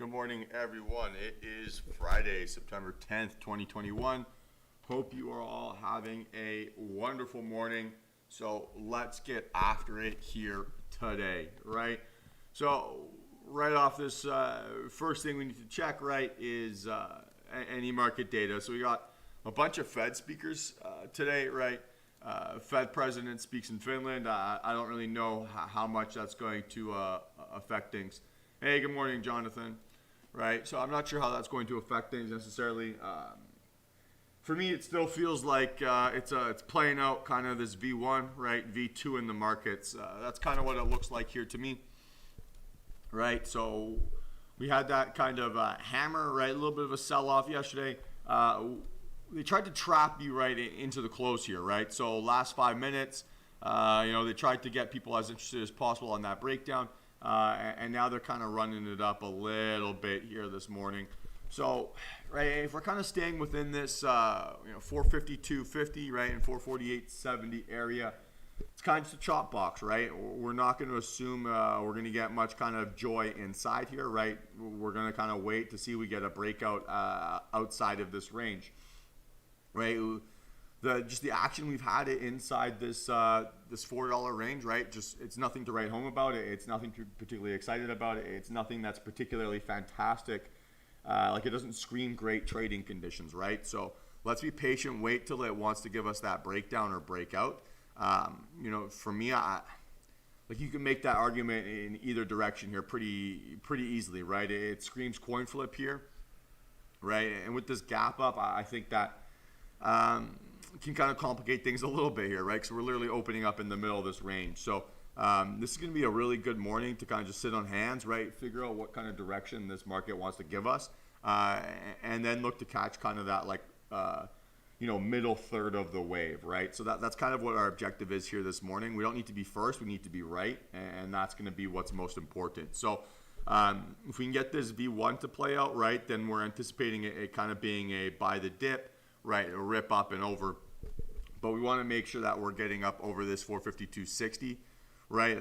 Good morning, everyone. It is Friday, September 10th, 2021. Hope you are all having a wonderful morning. So let's get after it here today, right? So right off this, first thing we need to check, right, is any market data. So we got a bunch of Fed speakers today, right? Fed president speaks in Finland. I don't really know how much that's going to affect things. Hey, good morning, Jonathan. Right, so I'm not sure how that's going to affect things necessarily. For me, it still feels like it's playing out kind of this V1, right? V2 in the markets. That's kind of what it looks like here to me, right? So we had that kind of hammer, right? A little bit of a sell-off yesterday. They tried to trap you right into the close here, right? So last 5 minutes, they tried to get people as interested as possible on that breakdown. And now they're kind of running it up a little bit here this morning. So, right, if we're kind of staying within this, 452.50, right, and 448.70 area, it's kind of just a chop box, right? We're not going to assume we're going to get much kind of joy inside here, right? We're going to kind of wait to see we get a breakout outside of this range, right? The action we've had it inside this $4 range, right? Just it's nothing to write home about it. It's nothing to particularly excited about it. It's nothing that's particularly fantastic. Like it doesn't scream great trading conditions, right? So let's be patient. Wait till it wants to give us that breakdown or breakout. For me, you can make that argument in either direction here pretty easily, right? It screams coin flip here, right? And with this gap up, I think that. Can kind of complicate things a little bit here, right? Because we're literally opening up in the middle of this range. So this is going to be a really good morning to kind of just sit on hands, right? Figure out what kind of direction this market wants to give us, and then look to catch kind of that middle third of the wave, right? So that's kind of what our objective is here this morning. We don't need to be first, we need to be right, and that's going to be what's most important. So if we can get this V1 to play out right, then we're anticipating it kind of being a buy the dip, right, a rip up and over, but we want to make sure that we're getting up over this 452.60, right?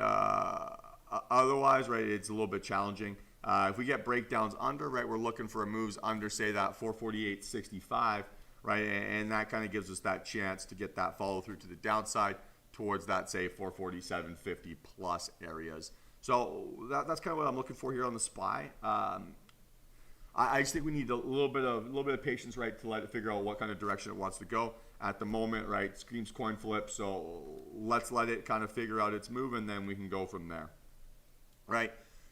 Otherwise, right, it's a little bit challenging. If we get breakdowns under, right, we're looking for moves under, say, that 448.65, right, and that kind of gives us that chance to get that follow through to the downside towards that, say, 447.50 plus areas. So that's kind of what I'm looking for here on the SPY. I just think we need a little bit of patience, right, to let it figure out what kind of direction it wants to go. At the moment, right, screams coin flip, so let's let it kind of figure out its move, and then we can go from there, right?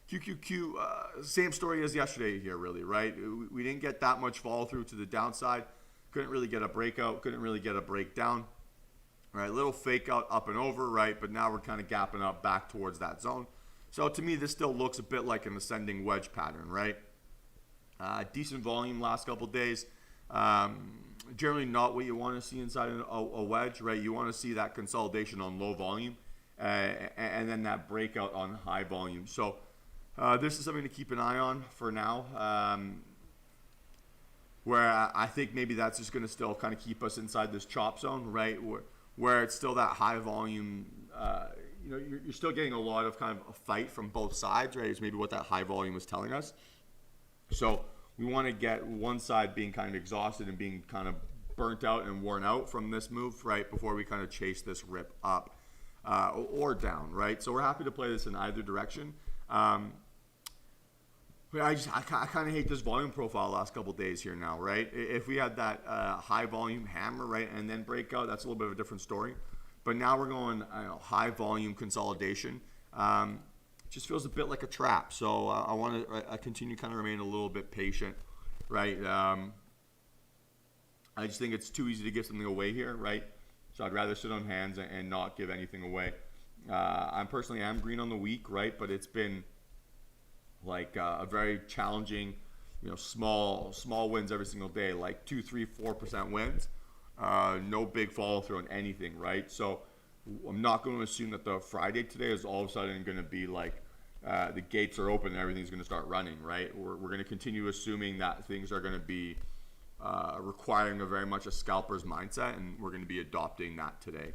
QQQ, same story as yesterday here, really, right? We didn't get that much follow through to the downside, couldn't really get a breakout, couldn't really get a breakdown, right? Little fake out up and over, right? But now we're kind of gapping up back towards that zone. So to me, this still looks a bit like an ascending wedge pattern, right? Decent volume last couple days. Generally not what you want to see inside a wedge, right? You want to see that consolidation on low volume and then that breakout on high volume. So this is something to keep an eye on for now, where I think maybe that's just going to still kind of keep us inside this chop zone, right? Where it's still that high volume, you're still getting a lot of kind of a fight from both sides, right? Is maybe what that high volume is telling us. So we want to get one side being kind of exhausted and being kind of burnt out and worn out from this move, right, before we kind of chase this rip up or down, right? So we're happy to play this in either direction. I kind of hate this volume profile last couple days here now, right? If we had that high volume hammer, right, and then breakout, that's a little bit of a different story. But now we're going high volume consolidation. Just feels a bit like a trap. So I want to continue kind of remain a little bit patient, right? I just think it's too easy to give something away here, right? So I'd rather sit on hands and not give anything away. I personally am green on the week, right? But it's been like a very challenging, small wins every single day, like 2, 3, 4% wins. No big follow through on anything, right? So I'm not going to assume that the Friday today is all of a sudden going to be like the gates are open and everything's going to start running, right? We're going to continue assuming that things are going to be requiring very much a scalper's mindset, and we're going to be adopting that today,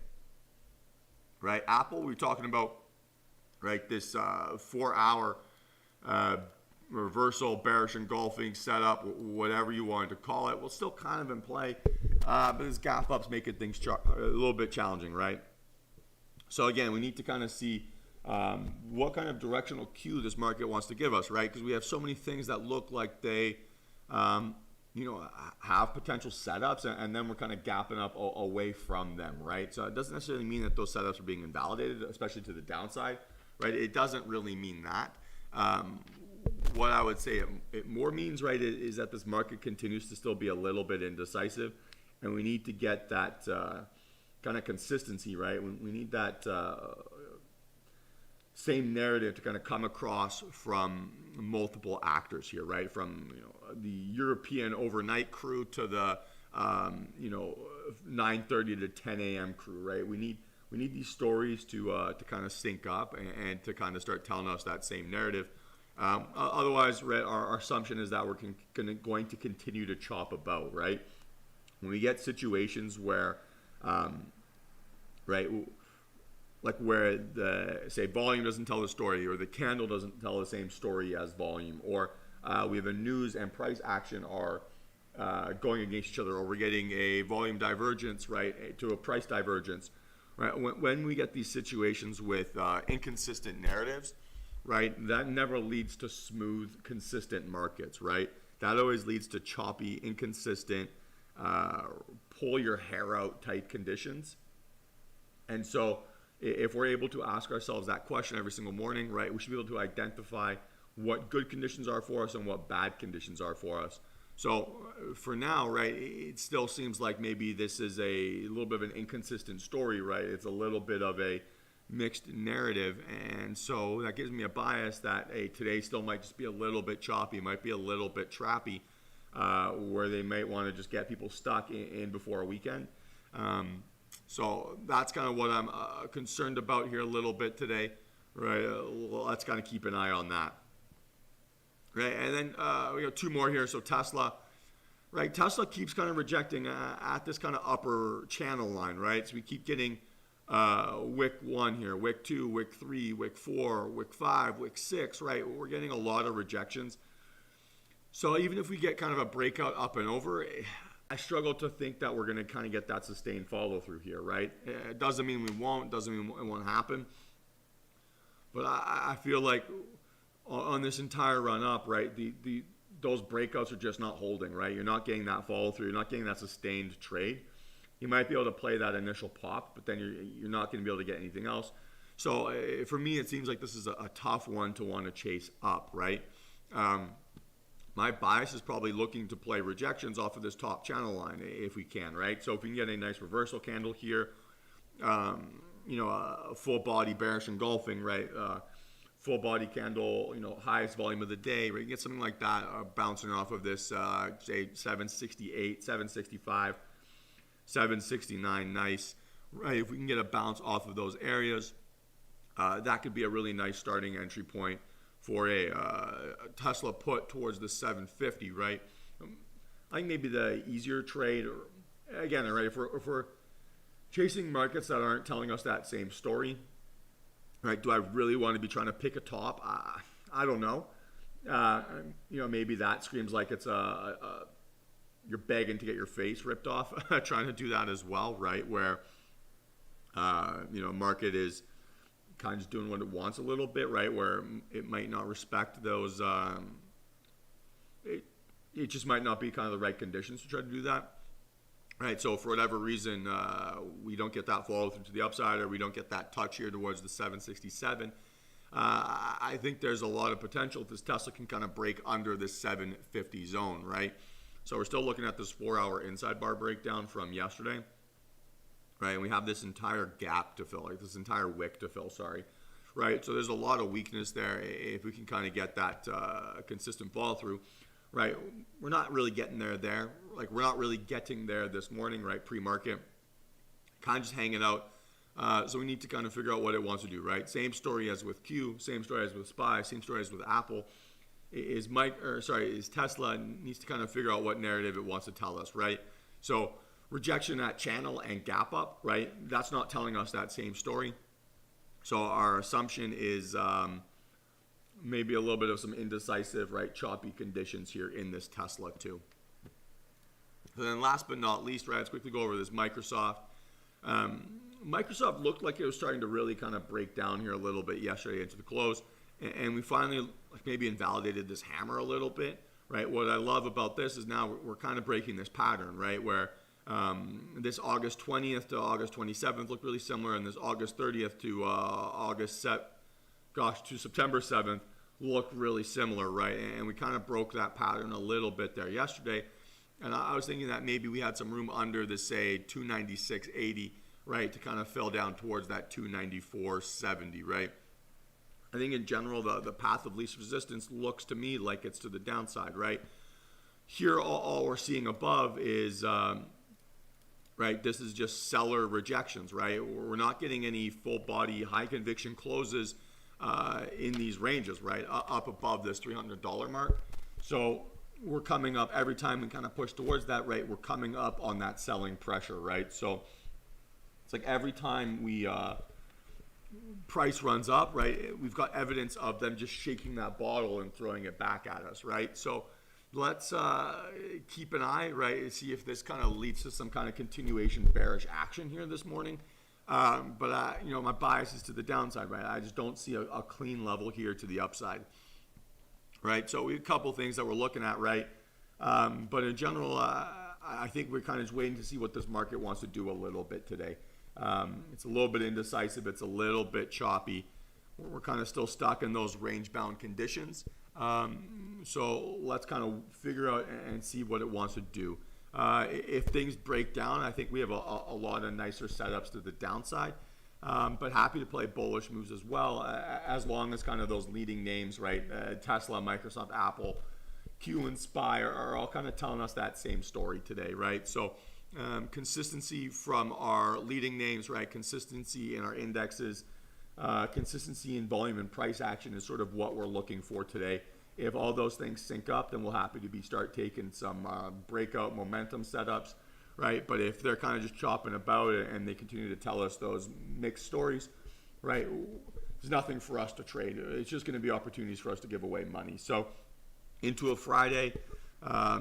right? Apple, we're talking about, right, this 4-hour reversal, bearish engulfing setup, whatever you wanted to call it, will still kind of in play. But this gap up's making things a little bit challenging, right? So again, we need to kind of see what kind of directional cue this market wants to give us, right? Because we have so many things that look like they, have potential setups, and then we're kind of gapping up away from them, right? So it doesn't necessarily mean that those setups are being invalidated, especially to the downside, right? It doesn't really mean that. What I would say it more means, right, is that this market continues to still be a little bit indecisive, and we need to get that kind of consistency, right? We need that same narrative to kind of come across from multiple actors here, right? From the European overnight crew to the 9:30 to 10 a.m. crew, right? We need these stories to kind of sync up and to kind of start telling us that same narrative. Otherwise, right, our assumption is that we're going to continue to chop about, right? When we get situations where, right, like where the, say, volume doesn't tell the story, or the candle doesn't tell the same story as volume, or we have a news and price action are going against each other, or we're getting a volume divergence, right, to a price divergence, right? When we get these situations with inconsistent narratives, right, that never leads to smooth, consistent markets, right? That always leads to choppy, inconsistent, pull your hair out type conditions. And so if we're able to ask ourselves that question every single morning, right, we should be able to identify what good conditions are for us and what bad conditions are for us. So for now, right, it still seems like maybe this is a little bit of an inconsistent story, right? It's a little bit of a mixed narrative, and so that gives me a bias that today still might just be a little bit choppy, might be a little bit trappy, where they might want to just get people stuck in before a weekend. So that's kind of what I'm concerned about here a little bit today, right? Let's kind of keep an eye on that, right? And then we got two more here. So Tesla, right? Tesla keeps kind of rejecting at this kind of upper channel line, right? So we keep getting wick 1 here, wick 2, wick 3, wick 4, wick 5, wick 6, right? We're getting a lot of rejections. So even if we get kind of a breakout up and over, I struggle to think that we're going to kind of get that sustained follow through here, right? It doesn't mean we won't, doesn't mean it won't happen. But I feel like on this entire run up, right, those breakouts are just not holding, right? You're not getting that follow through, you're not getting that sustained trade. You might be able to play that initial pop, but then you're not going to be able to get anything else. So for me, it seems like this is a tough one to want to chase up, right? My bias is probably looking to play rejections off of this top channel line if we can, right? So if we can get a nice reversal candle here, a full body bearish engulfing, right? Full body candle, highest volume of the day, right? You get something like that bouncing off of this, say 768, 765, 769, nice, right? If we can get a bounce off of those areas, that could be a really nice starting entry point for a Tesla put towards the 750, right? I think maybe the easier trade, or again, right, if we're chasing markets that aren't telling us that same story, right? Do I really want to be trying to pick a top? I don't know. Maybe that screams like it's you're begging to get your face ripped off, trying to do that as well, right? Where market is kind of just doing what it wants a little bit, right? Where it might not respect those, it just might not be kind of the right conditions to try to do that, right? So for whatever reason, we don't get that follow through to the upside, or we don't get that touch here towards the 767. I think there's a lot of potential if this Tesla can kind of break under this 750 zone, right? So we're still looking at this 4-hour inside bar breakdown from yesterday. Right, and we have this entire gap to fill, like this entire wick to fill, right? So there's a lot of weakness there. If we can kind of get that consistent follow through, right? We're not really getting there. Like we're not really getting there this morning, right? Pre-market, kind of just hanging out. So we need to kind of figure out what it wants to do, right? Same story as with Q, same story as with SPY, same story as with Apple. Is Tesla needs to kind of figure out what narrative it wants to tell us, right? So rejection at channel and gap up, right? That's not telling us that same story. So our assumption is maybe a little bit of some indecisive, right, choppy conditions here in this Tesla too. And then last but not least, right, let's quickly go over this Microsoft. Microsoft looked like it was starting to really kind of break down here a little bit yesterday into the close, and we finally maybe invalidated this hammer a little bit, right? What I love about this is now we're kind of breaking this pattern, right, where this August 20th to August 27th looked really similar, and this August 30th to September 7th looked really similar, right? And we kind of broke that pattern a little bit there yesterday. And I was thinking that maybe we had some room under the, say, 296.80, right, to kind of fill down towards that 294.70, right? I think in general, the path of least resistance looks to me like it's to the downside, right? Here, all we're seeing above is, right, this is just seller rejections, right? We're not getting any full body, high conviction closes in these ranges, right, up above this $300 mark. So we're coming up every time we kind of push towards that, right, we're coming up on that selling pressure, right? So it's like every time we price runs up, right, we've got evidence of them just shaking that bottle and throwing it back at us, right? So let's keep an eye, right, and see if this kind of leads to some kind of continuation bearish action here this morning. But you know, my bias is to the downside, right? I just don't see a clean level here to the upside, right? So we have a couple things that we're looking at, right? But in general, I think we're kind of just waiting to see what this market wants to do a little bit today. It's a little bit indecisive. It's a little bit choppy. We're kind of still stuck in those range-bound conditions. So let's kind of figure out and see what it wants to do. If things break down, I think we have a lot of nicer setups to the downside. But happy to play bullish moves as well, as long as kind of those leading names, right? Tesla, Microsoft, Apple, Q and SPY are all kind of telling us that same story today, right? So consistency from our leading names, right? Consistency in our indexes, consistency in volume and price action is sort of what we're looking for today. If all those things sync up, then we'll happy to start taking some breakout momentum setups, right? But if they're kind of just chopping about it and they continue to tell us those mixed stories, right, there's nothing for us to trade. It's just going to be opportunities for us to give away money. So into a Friday,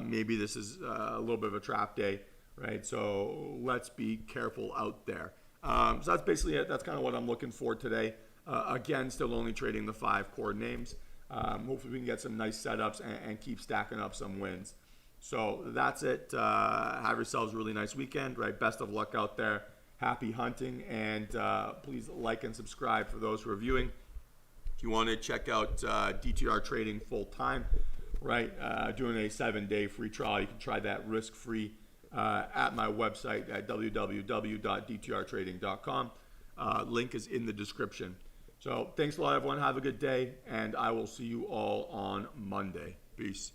maybe this is a little bit of a trap day, right? So let's be careful out there. So that's basically it. That's kind of what I'm looking for today. Again, still only trading the 5 core names. Hopefully we can get some nice setups and keep stacking up some wins. So that's it. Have yourselves a really nice weekend, right? Best of luck out there. Happy hunting, and please like and subscribe for those who are viewing. If you want to check out DTR trading full time, right? Doing a 7-day free trial. You can try that risk-free at my website at www.dtrtrading.com. Link is in the description. So thanks a lot, everyone. Have a good day, and I will see you all on Monday. Peace.